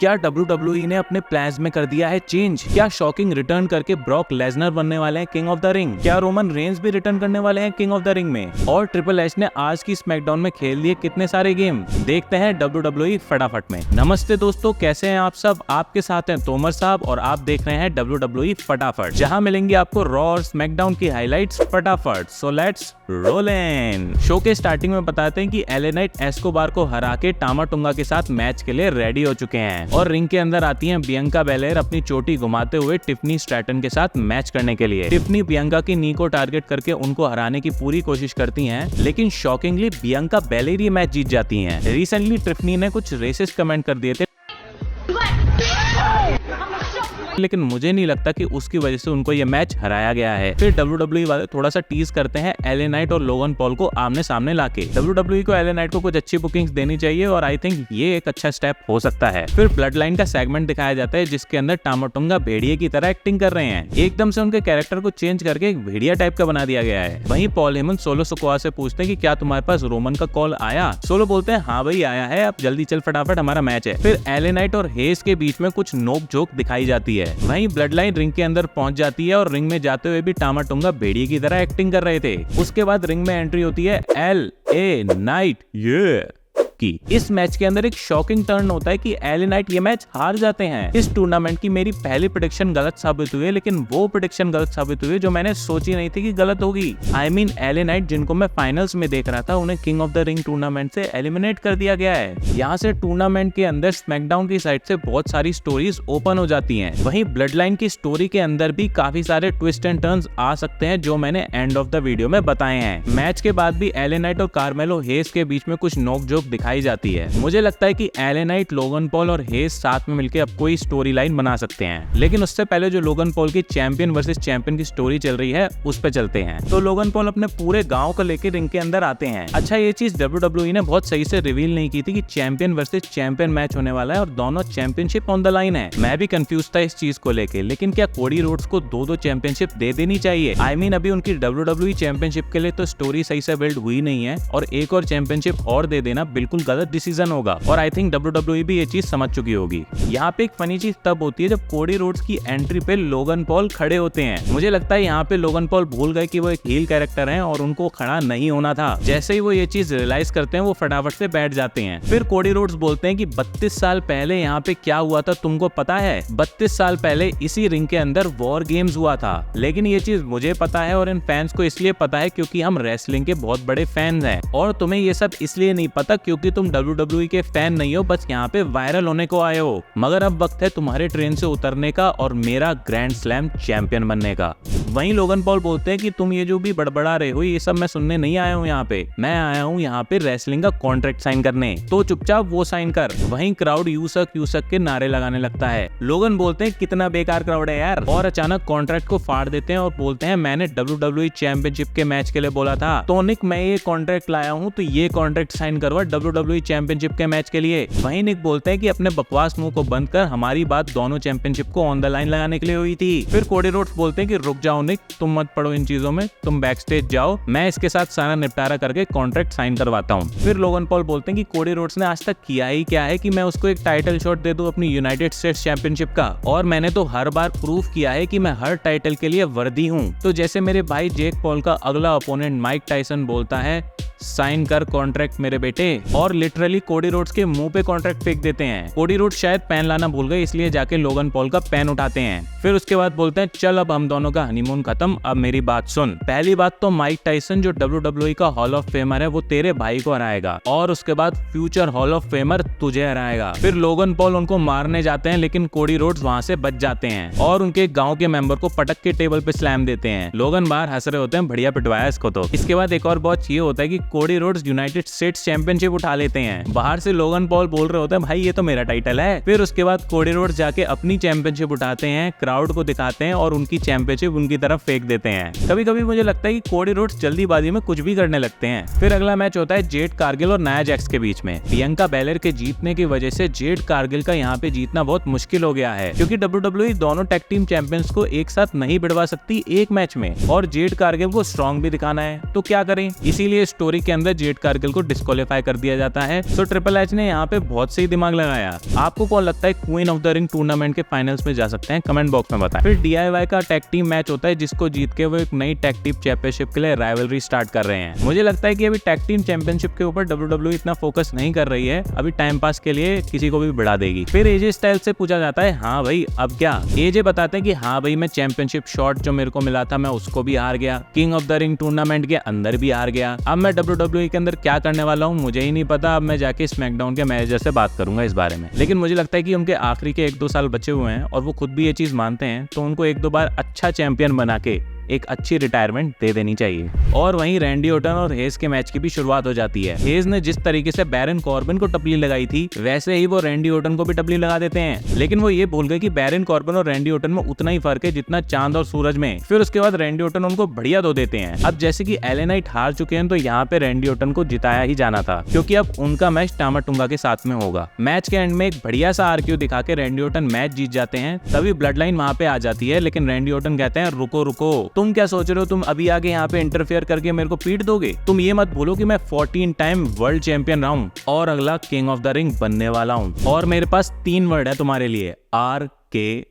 क्या WWE ने अपने प्लान्स में कर दिया है चेंज? क्या शॉकिंग रिटर्न करके ब्रॉक लेसनर बनने वाले हैं किंग ऑफ द रिंग? क्या रोमन रेंस भी रिटर्न करने वाले हैं किंग ऑफ द रिंग में? और ट्रिपल एच ने आज की स्मैकडाउन में खेल लिए कितने सारे गेम? देखते हैं WWE फटाफट में। नमस्ते दोस्तों, कैसे हैं आप सब? आपके साथ हैं तोमर साहब और आप देख रहे हैं WWE फटाफट, जहां मिलेंगे आपको रॉ और स्मैकडाउन की हाइलाइट्स फटाफट। So let's roll in. Show के स्टार्टिंग में बताते हैं कि एले नाइट एस्कोबार को हरा के टामा टुंगा के साथ मैच के लिए रेडी हो चुके हैं और रिंग के अंदर आती हैं बियंका बेलेयर अपनी चोटी घुमाते हुए टिफनी स्ट्रैटन के साथ मैच करने के लिए। टिफनी बियंका की नी को टारगेट करके उनको हराने की पूरी कोशिश करती हैं, लेकिन शॉकिंगली बियंका बेलेयर ये मैच जीत जाती हैं। रिसेंटली टिफनी ने कुछ रेसिस्ट कमेंट कर दिए थे, लेकिन मुझे नहीं लगता कि उसकी वजह से उनको ये मैच हराया गया है। फिर WWE वाले थोड़ा सा टीज करते हैं एले नाइट और लोगन पॉल को आमने सामने लाके। WWE को एले नाइट को कुछ अच्छी बुकिंग्स देनी चाहिए और आई थिंक ये एक अच्छा स्टेप हो सकता है। फिर ब्लड लाइन का सेगमेंट दिखाया जाता है जिसके अंदर टामाटुंगा भेड़िए की तरह एक्टिंग कर रहे हैं। एकदम से उनके कैरेक्टर को चेंज करके एक भेड़िया टाइप का बना दिया गया है। वहीं पॉल हेमन सोलो सिकोआ से पूछते हैं कि क्या तुम्हारे पास रोमन का कॉल आया? सोलो बोलते हैं हाँ भाई आया है, अब जल्दी चल फटाफट हमारा मैच है। फिर एले नाइट और हेस के बीच में कुछ नोक झोंक दिखाई जाती है। वहीं ब्लड लाइन रिंग के अंदर पहुंच जाती है और रिंग में जाते हुए भी टामाटुंगा भेड़िए की तरह एक्टिंग कर रहे थे। उसके बाद रिंग में एंट्री होती है LA नाइट की। इस मैच के अंदर एक शॉकिंग टर्न होता है कि एले नाइट ये मैच हार जाते हैं। इस टूर्नामेंट की मेरी पहली प्रेडिक्शन गलत साबित हुई है, लेकिन वो प्रेडिक्शन गलत साबित हुई है जो मैंने सोची नहीं थी कि गलत होगी। आई मीन एले नाइट जिनको मैं फाइनल्स में देख रहा था, उन्हें king of the ring tournament से एलिमिनेट कर दिया गया है। यहाँ से टूर्नामेंट के अंदर स्मैकडाउन की साइड से बहुत सारी स्टोरीज ओपन हो जाती हैं। वहीं ब्लड लाइन की स्टोरी के अंदर भी काफी सारे ट्विस्ट एंड टर्न्स आ सकते हैं जो मैंने एंड ऑफ द वीडियो में बताए हैं। मैच के बाद भी एले नाइट और कार्मेलो हेस के बीच में कुछ नोक झोंक दिखाई जाती है। मुझे लगता है कि एले नाइट, लोगन पॉल और हेस साथ में मिलकर अब कोई स्टोरी लाइन बना सकते हैं, लेकिन उससे पहले जो लोगन पॉल की चैंपियन वर्सेस चैंपियन की स्टोरी चल रही है उस पे चलते हैं। तो लोगन पॉल अपने पूरे गांव को लेकर रिंग के अंदर आते हैं। अच्छा, ये चीज WWE ने बहुत सही से रिवील नहीं की थी कि चैंपियन वर्सेस चैंपियन मैच होने वाला है और दोनों चैंपियनशिप ऑन द लाइन है। मैं भी कंफ्यूज था इस चीज को लेके, लेकिन क्या कोडी रोड्स को दो चैंपियनशिप दे देनी चाहिए? आई मीन अभी उनकी WWE चैंपियनशिप के लिए तो स्टोरी सही से बिल्ड हुई नहीं है और एक और चैंपियनशिप और दे देना बिल्कुल गलत डिसीजन होगा और आई थिंक WWE भी ये चीज समझ चुकी होगी। यहाँ पे एक फनी चीज तब होती है जब कोडी रोड्स की एंट्री पे लोगन पॉल खड़े होते हैं। मुझे लगता है यहाँ पे लोगन पॉल भूल गए कि वो एक हील कैरेक्टर हैं और उनको खड़ा नहीं होना था। जैसे ही वो ये चीज रियलाइज करते हैं वो फटाफट से बैठ जाते हैं। फिर कोडी रोड्स बोलते हैं कि 32 साल पहले यहाँ पे क्या हुआ था तुमको पता है? 32 साल पहले इसी रिंग के अंदर वॉर गेम्स हुआ था। लेकिन ये चीज मुझे पता है और इन फैंस को इसलिए पता है क्योंकि हम रेसलिंग के बहुत बड़े फैंस हैं, और तुम्हें ये सब इसलिए नहीं पता क्योंकि तुम WWE के फैन नहीं हो, बस यहाँ पे वायरल होने को आए हो। मगर अब वक्त है तुम्हारे ट्रेन से उतरने का और मेरा ग्रैंड स्लैम चैंपियन बनने का। वहीं लोगन पॉल बोलते हैं कि तुम ये जो भी बड़बड़ा रहे हो ये सब मैं सुनने नहीं आया हूँ यहाँ पे, मैं आया हूँ यहाँ पे रेसलिंग का कॉन्ट्रैक्ट साइन करने, तो चुपचाप वो साइन कर। वहीं क्राउड यूसक के नारे लगाने लगता है। लोगन बोलते हैं कितना बेकार क्राउड है यार, और अचानक कॉन्ट्रैक्ट को फाड़ देते हैं और बोलते हैं मैंने WWE चैंपियनशिप के मैच के लिए बोला था, तो निक मैं ये कॉन्ट्रैक्ट लाया हूँ तो ये कॉन्ट्रैक्ट साइन करवा WWE चैंपियनशिप के मैच के लिए। वहीं निक बोलते हैं कि अपने बकवास मुंह को बंद कर, हमारी बात दोनों चैंपियनशिप को ऑन द लाइन लगाने के लिए हुई थी। फिर कोडी रोड्स बोलते हैं कि रुक जाओ निक, तुम मत पड़ो इन चीजों में, तुम बैक स्टेज जाओ, मैं इसके साथ सारा निपटारा करके कॉन्ट्रैक्ट साइन करवाता हूँ। फिर लोगन पॉल बोलते हैं कि कोडी रोड्स ने आज तक किया ही क्या है कि मैं उसको एक टाइटल शॉट दे दूं अपनी यूनाइटेड स्टेट्स चैंपियनशिप का, और मैंने तो हर बार प्रूफ किया है कि मैं हर टाइटल के लिए वर्दी हूँ। तो जैसे मेरे भाई जेक पॉल का अगला ओपोनेंट माइक टाइसन बोलता है साइन कर कॉन्ट्रैक्ट मेरे बेटे, और लिटरली कोडी रोड्स के मुंह पे कॉन्ट्रैक्ट फेंक देते हैं। कोडी रोड्स शायद पेन लाना भूल गए, इसलिए जाके लोगन पॉल का पेन उठाते हैं। फिर उसके बाद बोलते हैं चल अब हम दोनों का हनीमून खत्म, अब मेरी बात सुन। पहली बात तो माइक टाइसन जो WWE का हॉल ऑफ फेमर है वो तेरे भाई को हराएगा, और उसके बाद फ्यूचर हॉल ऑफ फेमर तुझे हराएगा। फिर लोगन पॉल उनको मारने जाते हैं, लेकिन कोडी रोड्स वहां से बच जाते हैं और उनके गाँव के मेंबर को पटक के टेबल पे स्लैम देते हैं। लोगन बाहर हंस रहे होते हैं, बढ़िया पिटवाया इसको तो। इसके बाद एक और बहुत ये होता है कि Cody Rhodes United states championship उठा लेते हैं। बाहर से लोगन पॉल बोल रहे होते हैं भाई ये तो मेरा टाइटल है। फिर उसके बाद कोडी रोड्स जाके अपनी चैंपियनशिप उठाते हैं, क्राउड को दिखाते हैं और उनकी चैंपियनशिप उनकी तरफ फेंक देते हैं। कभी कभी मुझे लगता है कि कोडी रोड्स जल्दीबाजी में कुछ भी करने लगते हैं। फिर अगला मैच होता है जेड कारगिल और नाया जैक्स के बीच में। बियंका बेलेयर के जीतने की वजह से जेड कारगिल का यहाँ पे जीतना बहुत मुश्किल हो गया है, क्योंकि WWE दोनों टैग टीम चैंपियंस को एक साथ नहीं भिड़वा सकती एक मैच में, और जेड कारगिल को स्ट्रॉन्ग भी दिखाना है, तो क्या करें? इसीलिए स्टोरी के अंदर जेड कारगिल को डिस्क्वालीफाई कर दिया जाता है। तो ट्रिपल एच ने यहाँ पे बहुत सही दिमाग लगाया। आपको कौन लगता है queen of the ring tournament के फाइनल्स में जा सकते हैं? कमेंट बॉक्स में बताएं। फिर DIY का टैग टीम मैच होता है जिसको जीत के वो एक नई टैग टीम चैंपियनशिप के लिए राइवलरी स्टार्ट कर रहे हैं। मुझे लगता है कि अभी टैग टीम चैंपियनशिप के ऊपर WWE इतना फोकस नहीं कर रही है, अभी टाइम पास के लिए किसी को भी बढ़ा देगी। फिर AJ स्टाइल्स से पूछा जाता है हाँ भाई अब क्या? AJ बताते हैं कि हाँ भाई मैं चैंपियनशिप शॉट जो मेरे को मिला था मैं उसको भी हार गया, king of the ring tournament के अंदर भी हार गया। अब मैं WWE के अंदर क्या करने वाला हूँ मुझे ही नहीं पता। अब मैं जाके स्मैकडाउन के मैनेजर से बात करूंगा इस बारे में। लेकिन मुझे लगता है कि उनके आखिरी के 1-2 साल बचे हुए हैं और वो खुद भी ये चीज मानते हैं, तो उनको 1-2 बार अच्छा चैंपियन बना के एक अच्छी रिटायरमेंट दे देनी चाहिए। और वहीं रैंडी ऑर्टन और हेज के मैच की भी शुरुआत हो जाती है। हेज ने जिस तरीके से बैरन कॉर्बिन को टपली लगाई थी वैसे ही वो रैंडी ऑर्टन को भी टपली लगा देते हैं। लेकिन वो ये भूल गए कि बैरन कॉर्बिन और रैंडी ऑर्टन में उतना ही फर्क है जितना चांद और सूरज में। फिर उसके बाद रैंडी ऑर्टन उनको बढ़िया धो देते हैं। अब जैसे कि LA नाइट हार चुके हैं तो यहाँ पे रैंडी ऑर्टन को जिताया ही जाना था, क्योंकि अब उनका मैच टामा टुंगा के साथ में होगा। मैच के एंड में एक बढ़िया सा RQ दिखा के रैंडी ऑर्टन मैच जीत जाते हैं। तभी ब्लड लाइन वहां पे आ जाती है, लेकिन रैंडी ऑर्टन कहते हैं रुको रुको, तुम क्या सोच रहे हो? तुम अभी आगे यहाँ पे इंटरफेयर करके मेरे को पीट दोगे? तुम ये मत भूलो कि मैं 14 टाइम वर्ल्ड चैंपियन रहा हूँ और अगला किंग ऑफ द रिंग बनने वाला हूँ। और मेरे पास 3 वर्ड है तुम्हारे लिए, RKO।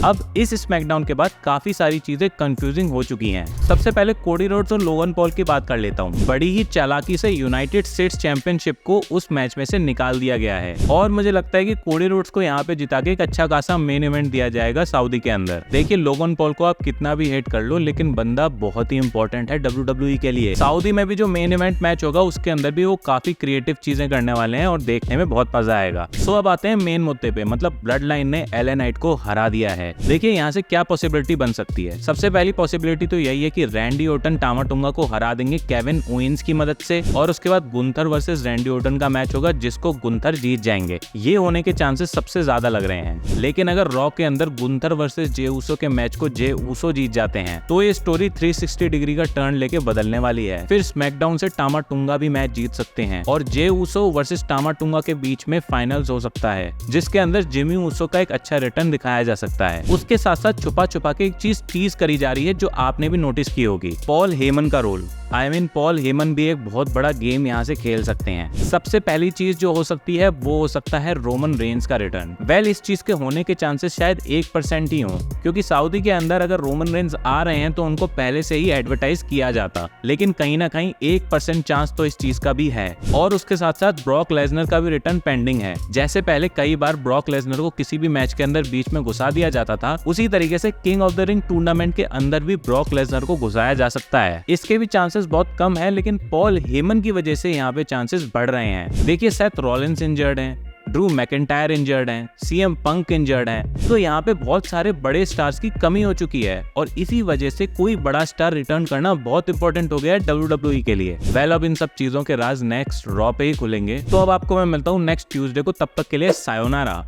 अब इस स्मैकडाउन के बाद काफी सारी चीजें कंफ्यूजिंग हो चुकी हैं। सबसे पहले कोडी रोड्स और लोगन पॉल की बात कर लेता हूँ। बड़ी ही चालाकी से यूनाइटेड स्टेट्स चैंपियनशिप को उस मैच में से निकाल दिया गया है और मुझे लगता है कि कोडी रोड्स को यहाँ पे जिता के एक अच्छा खासा मेन इवेंट दिया जाएगा सऊदी के अंदर। देखिए लोगन पॉल को आप कितना भी हेट कर लो, लेकिन बंदा बहुत ही इंपॉर्टेंट है WWE के लिए। सऊदी में भी जो मेन इवेंट मैच होगा उसके अंदर भी वो काफी क्रिएटिव चीजें करने वाले हैं और देखने में बहुत मजा आएगा। सो अब आते हैं मेन मुद्दे पे, मतलब ब्लड लाइन ने LA नाइट को हरा दिया है। देखिए यहाँ से क्या पॉसिबिलिटी बन सकती है। सबसे पहली पॉसिबिलिटी तो यही है कि रैंडी ऑर्टन टामा टुंगा को हरा देंगे केविन ओवेंस की मदद से, और उसके बाद गुंथर वर्सेस रैंडी ऑर्टन का मैच होगा जिसको गुंथर जीत जाएंगे। ये होने के चांसेस सबसे ज्यादा लग रहे हैं। लेकिन अगर रॉ के अंदर गुंथर वर्सेस जे ऊसो के मैच को जे ऊसो जीत जाते हैं तो ये स्टोरी 360 डिग्री का टर्न लेके बदलने वाली है। फिर स्मैकडाउन से टामा टुंगा भी मैच जीत सकते हैं और जे ऊसो वर्सेस टामा टुंगा के बीच में फाइनल्स हो सकता है, जिसके अंदर जिमी ऊसो का एक अच्छा रिटर्न दिखाया जा सकता है। उसके साथ साथ छुपा छुपा के एक चीज टीज करी जा रही है जो आपने भी नोटिस की होगी, पॉल हेमन का रोल। पॉल हेमन भी एक बहुत बड़ा गेम यहाँ से खेल सकते हैं। सबसे पहली चीज जो हो सकती है वो हो सकता है रोमन रेंस का रिटर्न। इस चीज के होने के चांसेस शायद 1% ही हो, क्योंकि सऊदी के अंदर अगर रोमन रेंस आ रहे हैं तो उनको पहले से ही एडवर्टाइज किया जाता, लेकिन कहीं ना कहीं 1% चांस तो इस चीज का भी है। और उसके साथ साथ ब्रॉक लेसनर का भी रिटर्न पेंडिंग है। जैसे पहले कई बार ब्रॉक लेसनर को किसी भी मैच के अंदर बीच में घुसा दिया जाता था, उसी तरीके से king of the ring tournament के अंदर भी ब्रॉक लेसनर को घुसाया जा सकता है। इसके भी चांसेस बहुत कम है, लेकिन पॉल हेमन की वजह से यहाँ पे चांसेस बढ़ रहे हैं। देखिए सेथ रॉलिंस इंजर्ड हैं, ड्रू मैकिंटायर इंजर्ड हैं, CM पंक इंजर्ड हैं, तो यहाँ पे बहुत सारे बड़े स्टार्स की कमी हो चुकी है और इसी वजह से कोई बड़ा स्टार रिटर्न करना बहुत इंपॉर्टेंट हो गया है WWE के लिए। अब इन सब चीजों के राज नेक्स्ट रॉ पे ही खुलेंगे। तो अब आपको मैं मिलता हूँ नेक्स्ट ट्यूसडे को, तब तक के लिए सायोनारा।